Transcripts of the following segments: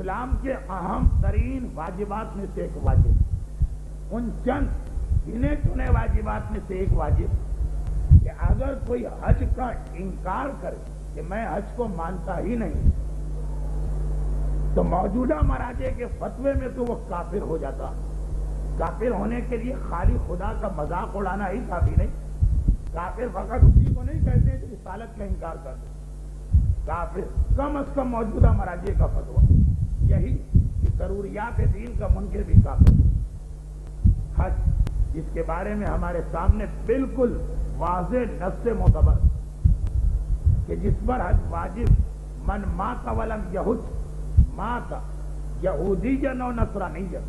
اسلام کے اہم ترین واجبات میں سے ایک واجب، ان چند گنے چنے واجبات میں سے ایک واجب کہ اگر کوئی حج کا انکار کرے کہ میں حج کو مانتا ہی نہیں، تو موجودہ مراجع کے فتوے میں تو وہ کافر ہو جاتا۔ کافر ہونے کے لیے خالی خدا کا مذاق اڑانا ہی کافی نہیں، کافر فقط اسی کو نہیں کہتے جو رسالت کا انکار کر دے۔ کافر کم از کم موجودہ مراجع کا فتویٰ یہی کہ ضروریات دین کا منکر بھی کافر۔ حج جس کے بارے میں ہمارے سامنے بالکل واضح نص معتبر کہ جس پر حج واجب، من مات ولم یحج مات یہودیًا و نصرانیًا،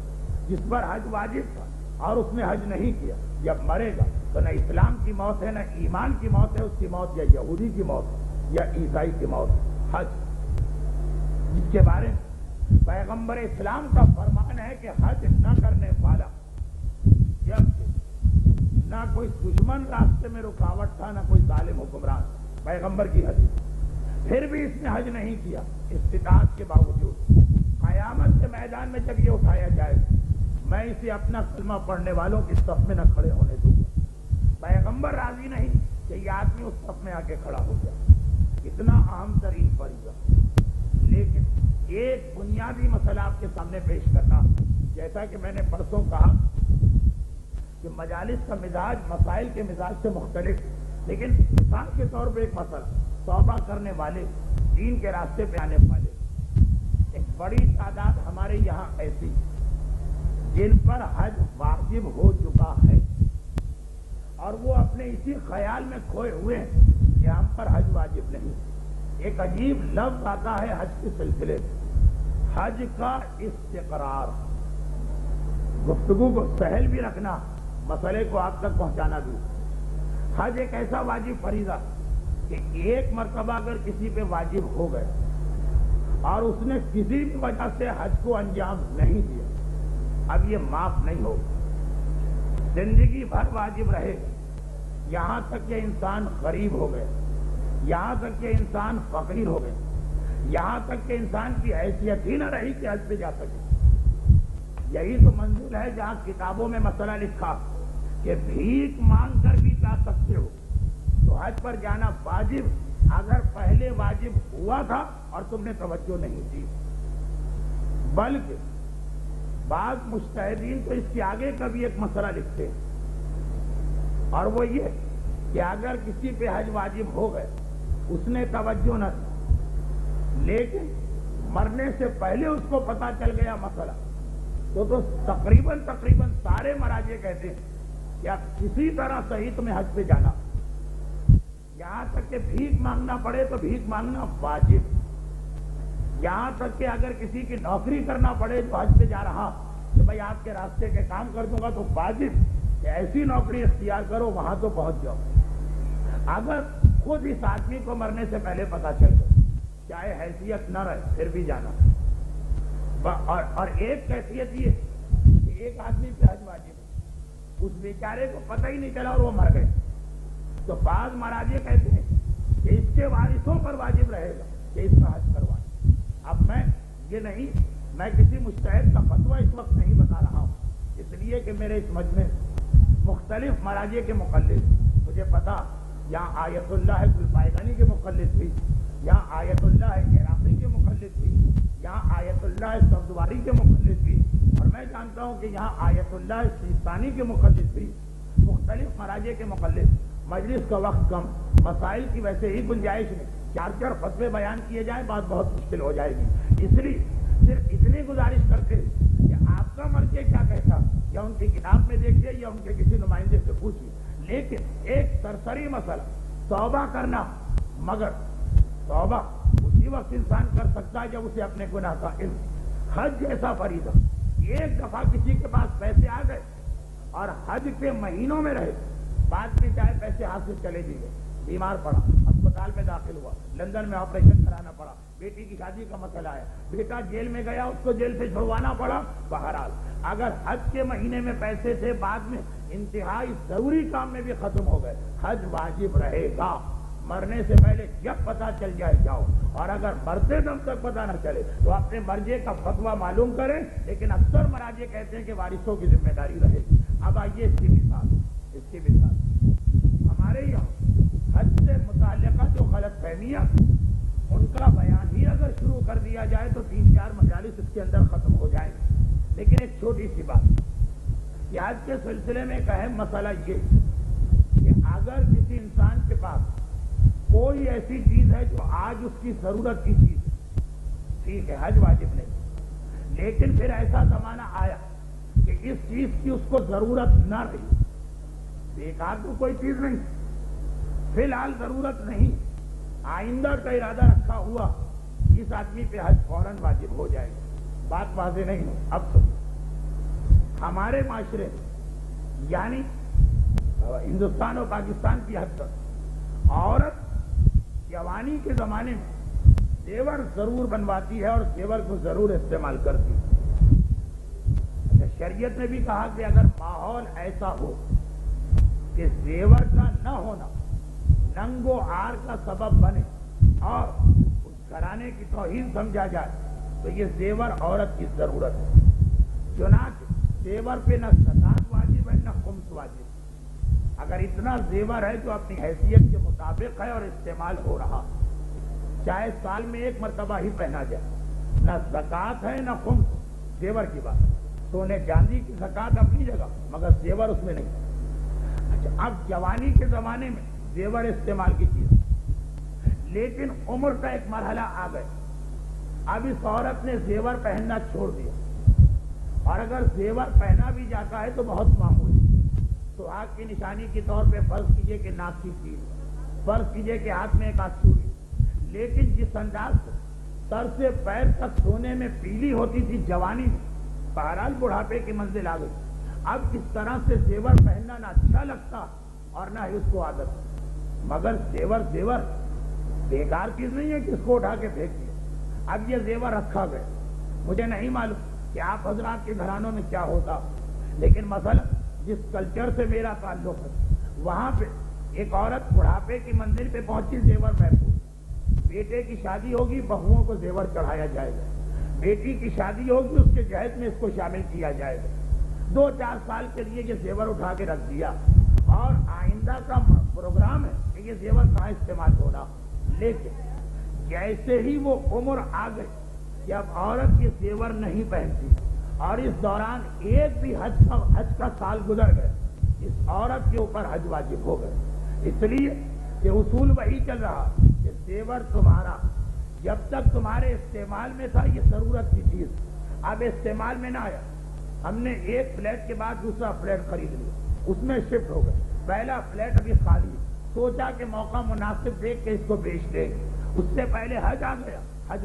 جس پر حج واجب تھا اور اس نے حج نہیں کیا، جب مرے گا تو نہ اسلام کی موت ہے نہ ایمان کی موت ہے، اس کی موت یا یہودی کی موت ہے یا عیسائی کی موت۔ حج جس کے بارے میں پیغمبر اسلام کا فرمان ہے کہ حج نہ کرنے والا، جب نہ کوئی دشمن راستے میں رکاوٹ تھا نہ کوئی ظالم حکمران، پیغمبر کی حدیث، پھر بھی اس نے حج نہیں کیا استطاعت کے باوجود، قیامت کے میدان میں جب یہ اٹھایا جائے میں اسے اپنا کلمہ پڑھنے والوں کی صف میں نہ کھڑے ہونے دوں گا۔ پیغمبر راضی نہیں کہ یہ آدمی اس صف میں آ کے کھڑا ہو جائے۔ اتنا اہم ترین فریضہ، لیکن ایک بنیادی مسئلہ آپ کے سامنے پیش کرنا، جیسا کہ میں نے پرسوں کہا کہ مجالس کا مزاج مسائل کے مزاج سے مختلف، لیکن مثال کے طور پہ ایک مسئلہ، توبہ کرنے والے، دین کے راستے پہ آنے والے ایک بڑی تعداد ہمارے یہاں ایسی جن پر حج واجب ہو چکا ہے اور وہ اپنے اسی خیال میں کھوئے ہوئے ہیں کہ ہم پر حج واجب نہیں۔ ایک عجیب لفظ آتا ہے حج کے سلسلے میں، حج کا استقرار، گفتگو کو سہل بھی رکھنا، مسئلے کو آپ تک پہنچانا بھی۔ حج ایک ایسا واجب فریضہ کہ ایک مرتبہ اگر کسی پہ واجب ہو گئے اور اس نے کسی بھی وجہ سے حج کو انجام نہیں دیا، اب یہ معاف نہیں ہوگا، زندگی بھر واجب رہے گا، یہاں تک کہ انسان غریب ہو گئے، یہاں تک کہ انسان فقیر ہو گئے، یہاں تک کہ انسان کی حیثیت ہی نہ رہی کہ حج پہ جا سکے۔ یہی تو منزل ہے جہاں کتابوں میں مسئلہ لکھا کہ بھیک مانگ کر بھی جا سکتے ہو، تو حج پر جانا واجب اگر پہلے واجب ہوا تھا اور تم نے توجہ نہیں دی۔ بلکہ بعض مجتہدین تو اس کے آگے کا بھی ایک مسئلہ لکھتے ہیں، اور وہ یہ کہ اگر کسی پہ حج واجب ہو گئے، اس نے توجہ نہ دی، لیکن مرنے سے پہلے اس کو پتا چل گیا مسئلہ، تو تقریباً سارے مراجع کہتے ہیں کہ آپ کسی طرح صحیح تمہیں حج پہ جانا، یہاں تک کہ بھیک مانگنا پڑے تو بھیک مانگنا واجب، یہاں تک کہ اگر کسی کی نوکری کرنا پڑے جو حج پہ جا رہا تو بھائی آپ کے راستے کے کام کر دوں گا، تو واجب کہ ایسی نوکری اختیار کرو وہاں تو پہنچ جاؤ۔ اگر خود اس آدمی کو مرنے سے پہلے پتا چل گیا، چاہے حیثیت نہ رہے پھر بھی جانا۔ اور ایک کیفیت یہ کہ ایک آدمی پہ حج واجب ہے، اس بیچارے کو پتہ ہی نہیں چلا اور وہ مر گئے، تو بعض مراجع کہتے ہیں کہ اس کے وارثوں پر واجب رہے گا کہ اس کا حج کروائے۔ اب میں کسی مجتہد کا فتویٰ اس وقت نہیں بتا رہا ہوں، اس لیے کہ میرے اس مجمع مختلف مراجع کے مقلد، مجھے پتا یہاں آیت اللہ گلپائگانی کے مقلد بھی، یہاں آیت اللہ عراقی کے مقلد بھی، یہاں آیت اللہ سبزواری کے مقلد بھی، اور میں جانتا ہوں کہ یہاں آیت اللہ سیستانی کے مقلد بھی، مختلف مراجع کے مقلد۔ مجلس کا وقت کم، مسائل کی ویسے ہی گنجائش نہیں، چار فتوے بیان کیے جائیں بات بہت مشکل ہو جائے گی، اس لیے صرف اتنی گزارش کرتے ہیں کہ آپ کا مرجع کیا کہتا یا ان کی کتاب میں دیکھیے یا ان کے کسی نمائندے سے پوچھیے، لیکن ایک سرسری مسئلہ توبہ کرنا، مگر توبہ اسی وقت انسان کر سکتا ہے جب اسے اپنے گناہ کا علم۔ حج جیسا فریضہ، ایک دفعہ کسی کے پاس پیسے آ گئے اور حج کے مہینوں میں رہے، بعد میں چاہے پیسے ہاتھ سے چلے بھی گئے، بیمار پڑا، اسپتال میں داخل ہوا، لندن میں آپریشن کرانا پڑا، بیٹی کی شادی کا مسئلہ ہے، بیٹا جیل میں گیا، اس کو جیل سے چھڑوانا پڑا، بہرحال اگر حج کے مہینے میں پیسے تھے، بعد میں انتہائی ضروری کام میں بھی ختم ہو گئے، حج واجب رہے گا، مرنے سے پہلے جب پتا چل جائے جاؤ، اور اگر مرتے دم تک پتا نہ چلے تو اپنے مرجے کا فتویٰ معلوم کریں، لیکن اکثر مراجع کہتے ہیں کہ وارثوں کی ذمہ داری رہے گی۔ اب آئیے اس کی مثال ہمارے یہاں حج سے متعلقہ جو غلط فہمیاں ان کا بیان ہی اگر شروع کر دیا جائے تو 3-4 مجالس اس کے اندر ختم ہو جائیں گے۔ لیکن ایک چھوٹی سی بات کہ آج کے سلسلے میں ایک اہم مسئلہ یہ کہ اگر کسی انسان کے پاس کوئی ایسی چیز ہے جو آج اس کی ضرورت کی چیز ہے، ٹھیک ہے، حج واجب نہیں، لیکن پھر ایسا زمانہ آیا کہ اس چیز کی اس کو ضرورت نہ رہی، بیکار تو کوئی چیز نہیں، فی الحال ضرورت نہیں، آئندہ کا ارادہ رکھا ہوا، اس آدمی پہ حج فوراً واجب ہو جائے گا۔ بات واضح نہیں ہے؟ اب سنو، ہمارے معاشرے میں یعنی ہندوستان اور پاکستان کی حد تک عورت جوانی کے زمانے میں زیور ضرور بنواتی ہے اور زیور کو ضرور استعمال کرتی ہے۔ شریعت نے بھی کہا کہ اگر ماحول ایسا ہو کہ زیور کا نہ ہونا ننگ و عار کا سبب بنے اور اس گھرانے کی توہین سمجھا جائے تو یہ زیور عورت کی ضرورت ہے۔ چنانچہ زیور پہ نہ زکات واجب ہے نہ خمس واجب۔ اگر اتنا زیور ہے جو اپنی حیثیت کے مطابق ہے اور استعمال ہو رہا، چاہے سال میں 1 مرتبہ ہی پہنا جائے، نہ زکات ہے نہ خمس۔ زیور کی بات، سونے چاندی کی زکات اپنی جگہ مگر زیور اس میں نہیں۔ اچھا، اب جوانی کے زمانے میں زیور استعمال کی چیز، لیکن عمر کا ایک مرحلہ آ گئے، اب اس عورت نے زیور پہننا چھوڑ دیا، اور اگر زیور پہنا بھی جاتا ہے تو بہت معمولی، سہاگ کی نشانی کے طور پہ فرض کیجئے کہ ناک کی چیز، فرض کیجئے کہ ہاتھ میں ایک آسوری، لیکن جس انداز سے سر سے پیر تک سونے میں پیلی ہوتی تھی جوانی میں، بہرحال بڑھاپے کی منزل آ گئی، اب اس طرح سے زیور پہننا نہ اچھا لگتا اور نہ ہی اس کو عادت۔ مگر زیور بیکار چیز نہیں ہے کہ اس کو اٹھا کے پھینک دیا، اب یہ زیور رکھا گیا۔ مجھے نہیں معلوم کہ آپ حضرات کے گھرانوں میں کیا ہوتا، لیکن مثلا جس کلچر سے میرا تعلق ہے وہاں پہ ایک عورت بڑھاپے کی منزل پہ پہنچی، زیور محفوظ، بیٹے کی شادی ہوگی بہوؤں کو زیور چڑھایا جائے گا، بیٹی کی شادی ہوگی اس کے جہیز میں اس کو شامل کیا جائے گا، 2-4 سال کے لیے یہ زیور اٹھا کے رکھ دیا، اور آئندہ کا پروگرام ہے کہ یہ زیور کہاں استعمال ہونا۔ لیکن جیسے ہی وہ عمر آ گئی کہ اب عورت یہ زیور نہیں پہنتی، اور اس دوران ایک بھی حج کا سال گزر گئے، اس عورت کے اوپر حج واجب ہو گئے، اس لیے کہ اصول وہی چل رہا کہ زیور تمہارا جب تک تمہارے استعمال میں تھا یہ ضرورت کی چیز، اب استعمال میں نہ آیا، ہم نے ایک فلیٹ کے بعد دوسرا فلیٹ خرید لیا، اس میں شفٹ ہو گئے، پہلا فلیٹ ابھی خالی، سوچا کہ موقع مناسب دیکھ کے اس کو بیچ دیں، اس سے پہلے حج آ گیا، حج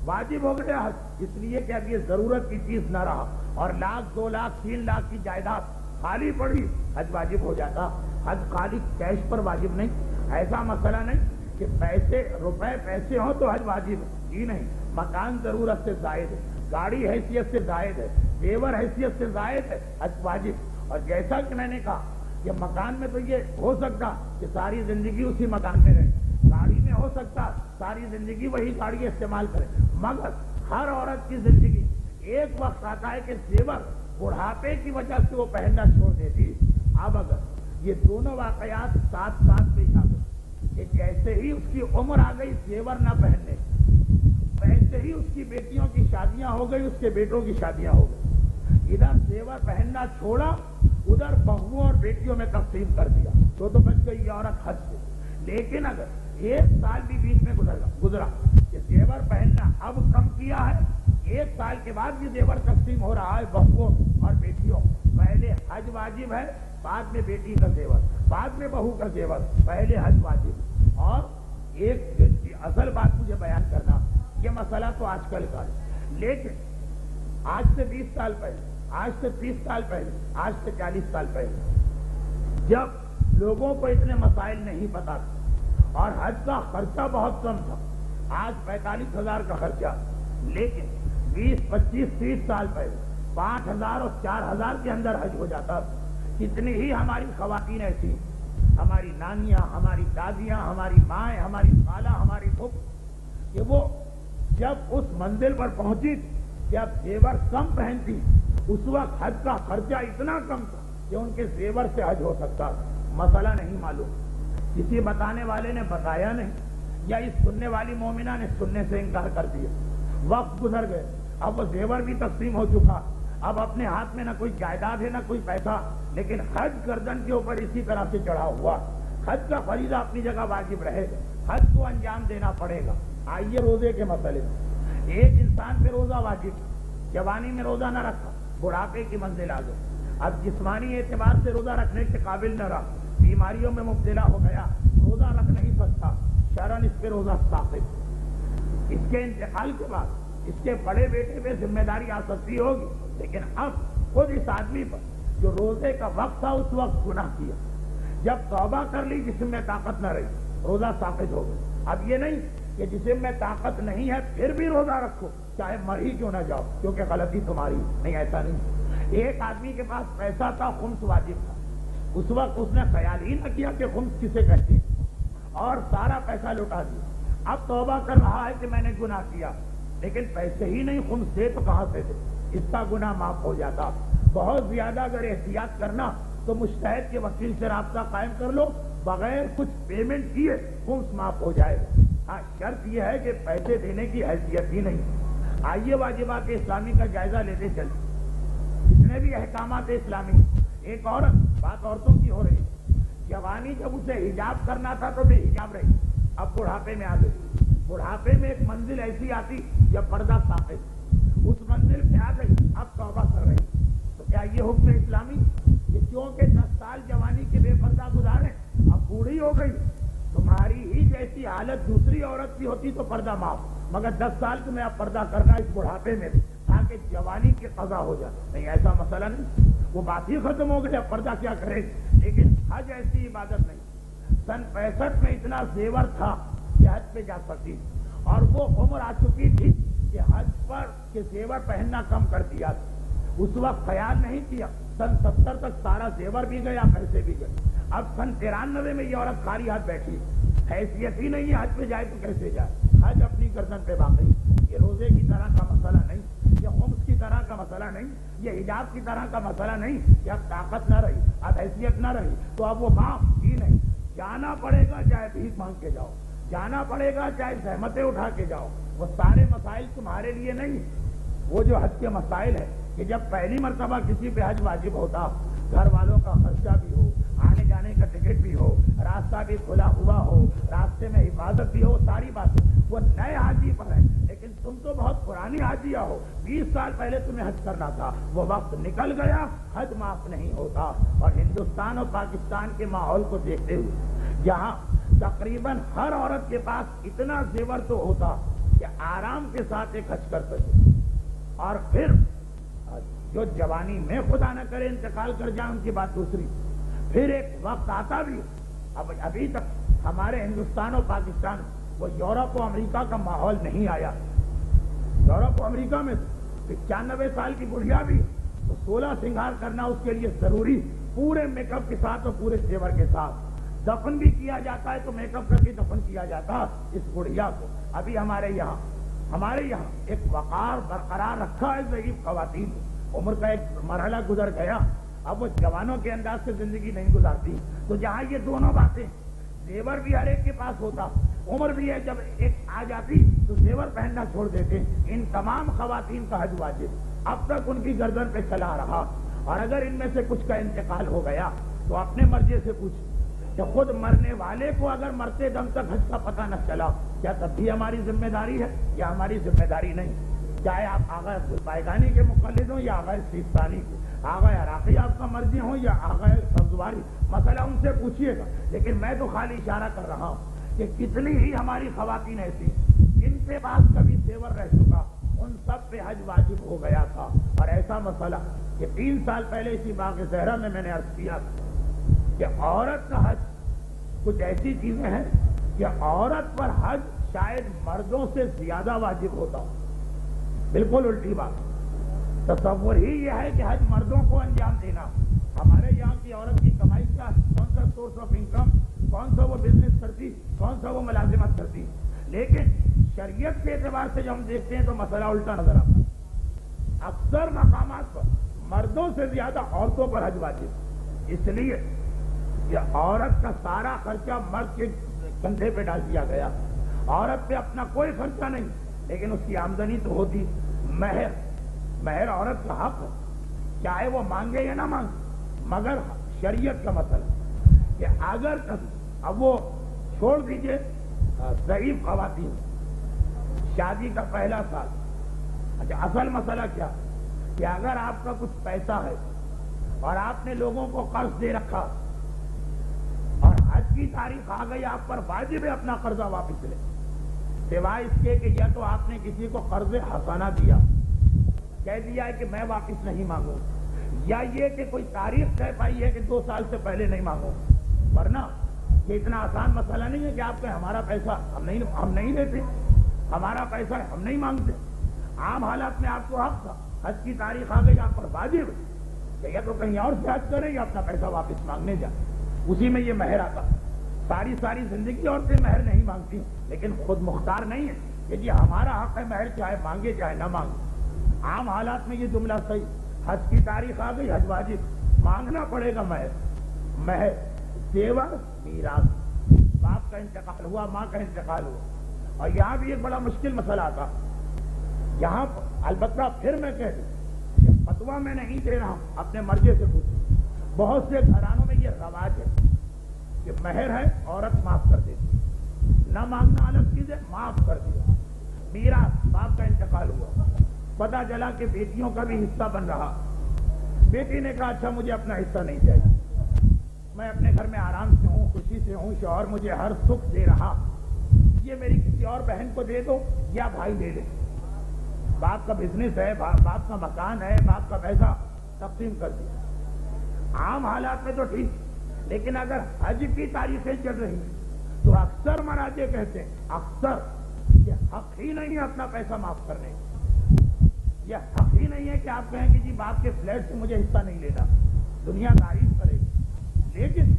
واجب ہو گیا حج، اس لیے کہ اب یہ ضرورت کی چیز نہ رہا، اور 1 لاکھ 2 لاکھ 3 لاکھ کی جائیداد خالی پڑی، حج واجب ہو جاتا۔ حج خالی کیش پر واجب نہیں، ایسا مسئلہ نہیں کہ پیسے ہوں تو حج واجب ہے، جی نہیں، مکان ضرورت سے زائد ہے، گاڑی حیثیت سے زائد ہے، زیور حیثیت سے زائد ہے، حج واجب۔ اور جیسا کہ میں نے کہا کہ مکان میں تو یہ ہو سکتا کہ ساری زندگی اسی مکان میں رہے، گاڑی میں ہو سکتا ساری زندگی وہی گاڑی استعمال کرے، مگر ہر عورت کی زندگی ایک وقت آتا ہے کہ زیور بڑھاپے کی وجہ سے وہ پہننا چھوڑ دیتی۔ اب اگر یہ دونوں واقعات ساتھ پیش آ گئے کہ جیسے ہی اس کی عمر آ گئی زیور نہ پہننے، ویسے ہی اس کی بیٹیوں کی شادیاں ہو گئی، اس کے بیٹوں کی شادیاں ہو گئی، ادھر زیور پہننا چھوڑا، ادھر بہوؤں اور بیٹیوں میں تقسیم کر دیا، تو بچ گئی عورت حج سے۔ لیکن اگر 1 سال بھی بیچ میں گزرا کہ زیور پہننا اب کم کیا ہے، 1 سال کے بعد یہ زیور تقسیم ہو رہا ہے بہوؤں اور بیٹیوں، پہلے حج واجب ہے، بعد میں بیٹی کا زیور، بعد میں بہو کا زیور، پہلے حج واجب۔ اور ایک اصل بات مجھے بیان کرنا، یہ مسئلہ تو آج کل کا ہے، لیکن آج سے 20 سال پہلے، آج سے 30 سال پہلے، آج سے 40 سال پہلے، جب لوگوں کو اتنے مسائل نہیں پتا تھے اور حج کا خرچہ بہت کم تھا، آج 45,000 کا خرچہ، لیکن 20 25 30 سال پہلے 5,000 اور 4,000 کے اندر حج ہو جاتا تھا۔ کتنی ہی ہماری خواتین ایسی ہماری نانیاں، ہماری دادیاں، ہماری مائیں، ہماری خالہ، ہماری پھوپھ، کہ وہ جب اس منزل پر پہنچی جب زیور کم پہنتی، اس وقت حج کا خرچہ اتنا کم تھا کہ ان کے زیور سے حج ہو سکتا، مسئلہ نہیں معلوم، کسی بتانے والے نے بتایا نہیں، یا اس سننے والی مومنہ نے سننے سے انکار کر دیا۔ وقت گزر گئے، اب وہ زیور بھی تقسیم ہو چکا، اب اپنے ہاتھ میں نہ کوئی جائیداد ہے نہ کوئی پیسہ، لیکن حج گردن کے اوپر اسی طرح سے چڑھا ہوا۔ حج کا فریضہ اپنی جگہ واجب رہے گا، حج کو انجام دینا پڑے گا۔ آئیے روزے کے مسئلے، ایک انسان پہ روزہ واجب، جوانی میں روزہ نہ رکھا، بڑھاپے کی منزل آ گئی، اب جسمانی اعتبار سے روزہ رکھنے کے قابل نہ رہا، بیماریوں میں مبتلا ہو گیا، روزہ رکھ نہیں سکتا، شرعاً اس پہ روزہ ثابت۔ اس کے انتقال کے بعد اس کے بڑے بیٹے پہ ذمہ داری آ سکتی ہوگی، لیکن اب خود اس آدمی پر جو روزے کا وقت تھا اس وقت گناہ کیا، جب توبہ کر لی جسم میں طاقت نہ رہی، روزہ ثابت ہو گیا۔ اب یہ نہیں کہ جسم میں طاقت نہیں ہے پھر بھی روزہ رکھو چاہے مر ہی کیوں نہ جاؤ کیونکہ غلطی تمہاری، نہیں، ایسا نہیں۔ ایک آدمی کے پاس پیسہ تھا، خمس واجب تھا، اس وقت اس نے خیال ہی نہ کیا کہ خمس کسے کہتے ہیں، اور سارا پیسہ لوٹا دیا۔ اب توبہ کر رہا ہے کہ میں نے گناہ کیا، لیکن پیسے ہی نہیں، خمس دے تو کہاں سے دے، اس کا گناہ معاف ہو جاتا۔ بہت زیادہ اگر احتیاط کرنا تو مجتہد کے وکیل سے رابطہ قائم کر لو، بغیر کچھ پیمنٹ کیے خمس معاف ہو جائے گا۔ ہاں، شرط یہ ہے کہ پیسے دینے کی حیثیت ہی نہیں۔ آئیے واجبات اسلامی کا جائزہ لیتے چلیں، جتنے بھی احکامات اسلامی۔ ایک عورت، بات عورتوں کی ہو رہی ہے، جوانی جب اسے حجاب کرنا تھا تو بے حجاب رہی، اب بڑھاپے میں آ گئی، بڑھاپے میں ایک منزل ایسی آتی جب پردہ ثابت، اس منزل پہ آ گئی، اب توبہ کر رہی، تو کیا یہ حکم اسلامی کہ کیونکہ 10 سال جوانی کے بے پردہ گزارے، اب بوڑھی ہو گئی، تمہاری ہی جیسی حالت دوسری عورت کی ہوتی تو پردہ معاف، مگر 10 سال تمہیں اب پردہ کرنا اس بڑھاپے میں بھی تاکہ جوانی کی قضا ہو جائے، نہیں، ایسا مسئلہ نہیں، وہ بات ہی ختم ہو گئی، اب پردہ کیا کرے گی۔ لیکن حج ایسی عبادت نہیں، سن 65 میں اتنا زیور تھا کہ حج پہ جا سکتی، اور وہ عمر آ چکی تھی کہ حج پر کے زیور پہننا کم کر دیا، اس وقت خیال نہیں کیا، سن 70 تک سارا زیور بھی گیا، پیسے بھی گئے، اب سن 93 میں یہ عورت خالی ہاتھ بیٹھی، حیثیت ہی نہیں ہے، حج پہ جائے تو کیسے جائے، حج اپنی گردن پہ باقی۔ یہ روزے کی طرح کا مسئلہ نہیں، یہ خمس کی طرح کا مسئلہ نہیں، یہ حجاب کی طرح کا مسئلہ نہیں کہ اب طاقت نہ رہی، اب حیثیت نہ رہی تو اب وہ معاف ہی نہیں، جانا پڑے گا چاہے بھیک مانگ کے جاؤ، جانا پڑے گا چاہے زحمتیں اٹھا کے جاؤ، وہ سارے مسائل تمہارے لیے نہیں۔ وہ جو حج کے مسائل ہے کہ جب پہلی مرتبہ کسی پہ حج واجب ہوتا، گھر والوں کا خرچہ بھی ہو، آنے جانے کا ٹکٹ بھی ہو، راستہ بھی کھلا ہوا ہو، راستے میں حفاظت بھی ہو، ساری باتیں وہ نئے حاجی پر ہے، لیکن تم تو بہت پرانی حاجیہ ہو، 20 سال پہلے تمہیں حج کرنا تھا، وہ وقت نکل گیا، حج معاف نہیں ہوتا۔ اور ہندوستان اور پاکستان کے ماحول کو دیکھتے ہوئے جہاں تقریباً ہر عورت کے پاس اتنا زیور تو ہوتا کہ آرام کے ساتھ ایک حج کر سکے، اور پھر جو جوانی میں خدا نہ کرے انتقال کر جائے ان کی بات دوسری، پھر ایک وقت آتا بھی، ابھی تک ہمارے ہندوستان اور پاکستان وہ یورپ و امریکہ کا ماحول نہیں آیا۔ یورپ و امریکہ میں 95 سال کی بڑھیا بھی تو 16 سنگار کرنا اس کے لیے ضروری، پورے میک اپ کے ساتھ اور پورے زیور کے ساتھ، دفن بھی کیا جاتا ہے تو میک اپ کر کے دفن کیا جاتا اس بڑھیا کو۔ ابھی ہمارے یہاں ایک وقار برقرار رکھا ہے ضعیف خواتین، عمر کا ایک مرحلہ گزر گیا، اب وہ جوانوں کے انداز سے زندگی نہیں گزارتی، تو جہاں یہ دونوں باتیں، زیور بھی ہر ایک کے پاس ہوتا، عمر بھی ہے، جب ایک آ جاتی تو زیور پہننا چھوڑ دیتے، ان تمام خواتین کا حج واجب اب تک ان کی گردن پہ چلا رہا، اور اگر ان میں سے کچھ کا انتقال ہو گیا تو اپنے مرضی سے پوچھ کہ خود مرنے والے کو اگر مرتے دم تک حج کا پتہ نہ چلا، کیا تب بھی ہماری ذمہ داری ہے یا ہماری ذمہ داری نہیں؟ چاہے آپ آغا بائیگانی کے مقلد ہوں یا آغا سیستانی کے، آغا عراقی آپ کا مرضی ہوں یا آغا سبزواری، مسئلہ ان سے پوچھیے گا، لیکن میں تو خالی اشارہ کر رہا ہوں کہ کتنی ہی ہماری خواتین ایسی جن کے پاس کبھی زیور رہ چکا، ان سب پہ حج واجب ہو گیا تھا۔ اور ایسا مسئلہ کہ 3 سال پہلے اسی باغ زہرا میں نے عرض کیا کہ عورت کا حج کچھ ایسی چیزیں ہیں کہ عورت پر حج شاید مردوں سے زیادہ واجب ہوتا، بالکل الٹی بات، تصور ہی یہ ہے کہ حج مردوں کو انجام دینا۔ ہمارے یہاں کی عورت کی کمائی کیا 64 سورس آف انکم، کون سا وہ بزنس کرتی، کون سا وہ ملازمت کرتی. لیکن شریعت کے اعتبار سے جب ہم دیکھتے ہیں تو مسئلہ الٹا نظر آتا ہے. اکثر مقامات پر مردوں سے زیادہ عورتوں پر حج واجب، اس لیے کہ عورت کا سارا خرچہ مرد کے کندھے پہ ڈال دیا گیا. عورت پہ اپنا کوئی خرچہ نہیں، لیکن اس کی آمدنی تو ہوتی. مہر عورت کا حق ہے، چاہے وہ مانگے یا نہ مانگے. مگر شریعت کا مسئلہ کہ اگر اب وہ چھوڑ دیجئے ضعیف خواتین، شادی کا پہلا سال. اچھا اصل مسئلہ کیا کہ اگر آپ کا کچھ پیسہ ہے اور آپ نے لوگوں کو قرض دے رکھا اور حج کی تاریخ آ گئی، آپ پر واجب ہے اپنا قرضہ واپس لے، سوائے اس کے کہ یا تو آپ نے کسی کو قرض حسانہ دیا، کہہ دیا ہے کہ میں واپس نہیں مانگوں، یا یہ کہ کوئی تاریخ طے پائی ہے کہ 2 سال سے پہلے نہیں مانگو. ورنہ یہ اتنا آسان مسئلہ نہیں ہے کہ آپ کہیں ہمارا پیسہ ہم نہیں لیتے، ہمارا پیسہ ہم نہیں مانگتے. عام حالات میں آپ کو حق تھا، حج کی تاریخ آ گئی، آپ پر واجب کہ یا تو کہیں اور سے حج کریں یا اپنا پیسہ واپس مانگنے جائیں. اسی میں یہ مہر آتا. ساری زندگی عورتیں مہر نہیں مانگتی، لیکن خود مختار نہیں ہے کہ جی ہمارا حق ہے مہر، چاہے مانگے چاہے نہ مانگے. عام حالات میں یہ جملہ صحیح، حج کی تاریخ آ گئی، حج واجب، مانگنا پڑے گا مہر، زیور، میراث. باپ کا انتقال ہوا، ماں کا انتقال ہوا. اور یہاں بھی ایک بڑا مشکل مسئلہ آتا. یہاں البتہ پھر میں کہہ دوں کہ فتویٰ میں نہیں دے رہا ہوں، اپنے مرضی سے پوچھیں. بہت سے گھرانوں میں یہ رواج ہے کہ مہر ہے عورت معاف کر دیتی، نہ مانگنا الگ چیز ہے، معاف کر دیا. میراث، باپ کا انتقال ہوا، پتہ چلا کہ بیٹیوں کا بھی حصہ بن رہا. بیٹی نے کہا اچھا مجھے اپنا حصہ نہیں چاہیے، میں اپنے گھر میں آرام سے ہوں، خوشی سے ہوں، شوہر مجھے ہر سکھ دے رہا، یہ میری کسی اور بہن کو دے دو یا بھائی لے لے. باپ کا بزنس ہے، باپ کا مکان ہے، باپ کا پیسہ تقسیم کر دیا. عام حالات میں تو ٹھیک، لیکن اگر حج کی تاریخیں چل رہی ہیں تو اکثر مراجع کہتے ہیں، اکثر یہ حق ہی نہیں ہے اپنا پیسہ معاف کرنے. یہ حق ہی نہیں ہے کہ آپ کہیں کہ جی باپ کے فلیٹ سے مجھے حصہ نہیں لینا. دنیا تعریف کرے گی، لیکن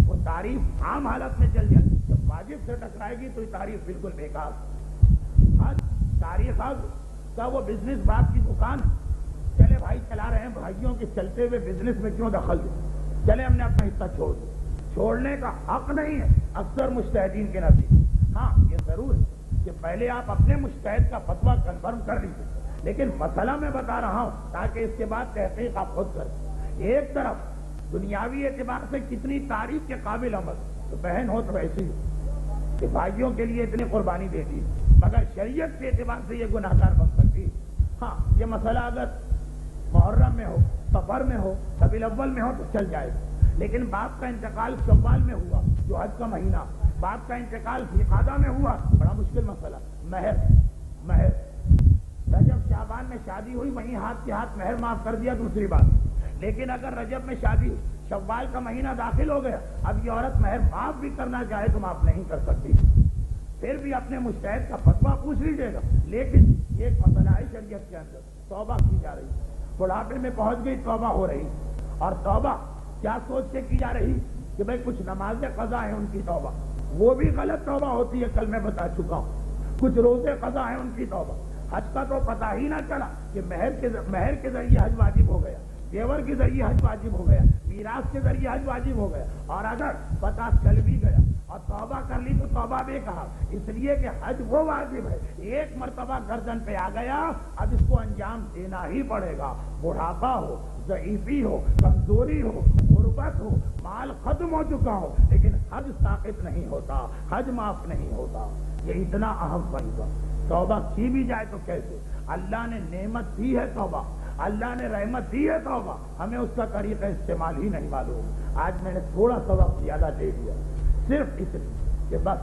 وہ تعریف عام حالت میں چل جائے، جب واجب سے ٹکرائے گی تو یہ تعریف بالکل بیکار. آج تاریخ کا وہ بزنس باپ کی دکان، چلے بھائی چلا رہے ہیں، بھائیوں کے چلتے ہوئے بزنس میں کیوں دخل دیں، چلے ہم نے اپنا حصہ چھوڑ دیا. چھوڑنے کا حق نہیں ہے اکثر مجتہدین کے نزدیک. ہاں یہ ضرور ہے کہ پہلے آپ اپنے مجتہد کا فتویٰ کنفرم کر لیجیے، لیکن مسئلہ میں بتا رہا ہوں تاکہ اس کے بعد تحقیق آپ خود کریں. ایک طرف دنیاوی اعتبار سے کتنی تعریف کے قابل عمل، تو بہن ہو تو ایسی ہو کہ بھائیوں کے لیے اتنی قربانی دے دی، مگر شریعت کے اعتبار سے یہ گناہگار بن سکتی. ہاں یہ مسئلہ اگر محرم میں ہو، سفر میں ہو، ربیع الاول میں ہو تو چل جائے گا. لیکن باپ کا انتقال شوال میں ہوا جو حج کا مہینہ، باپ کا انتقال ذوالقعدہ میں ہوا، بڑا مشکل مسئلہ. مہر رجب شعبان میں شادی ہوئی، وہیں ہاتھ کے ہاتھ مہر معاف کر دیا، دوسری بات. لیکن اگر رجب میں شادی، شوال کا مہینہ داخل ہو گیا، اب یہ عورت مہر معاف بھی کرنا چاہے تو معاف نہیں کر سکتی. پھر بھی اپنے مجتہد کا فتویٰ پوچھ لیجیے گا. لیکن ایک مسئلہ ہے شریعت کے اندر، توبہ کی جا رہی، بڑھاپے میں پہنچ گئی، توبہ ہو رہی. اور توبہ کیا سوچ کے کی جا رہی کہ بھئی کچھ نمازیں قضا ہیں ان کی توبہ، وہ بھی غلط توبہ ہوتی ہے، کل میں بتا چکا ہوں. کچھ روزے قضا ہیں ان کی توبہ. حج کا تو پتہ ہی نہ چلا کہ مہر کے ذریعے حج واجب ہو گیا، زیور کے ذریعے حج واجب ہو گیا، میراث کے ذریعے حج واجب ہو گیا. اور اگر پتہ چل بھی گیا اور توبہ کر لی تو توبہ بے کہا، اس لیے کہ حج وہ واجب ہے، ایک مرتبہ گردن پہ آ گیا، اب اس کو انجام دینا ہی پڑے گا. بڑھاپا ہو، ضعیفی ہو، کمزوری ہو، غربت ہو، مال ختم ہو چکا ہو، لیکن حج ساقط نہیں ہوتا، حج معاف نہیں ہوتا. یہ اتنا اہم فریضہ. توبہ کی بھی جائے تو کیسے؟ اللہ نے نعمت دی ہے توبہ، اللہ نے رحمت دی ہے توبہ، ہمیں اس کا طریقہ استعمال ہی نہیں معلوم. آج میں نے تھوڑا سا وقت زیادہ دے دیا صرف اس لیے کہ بس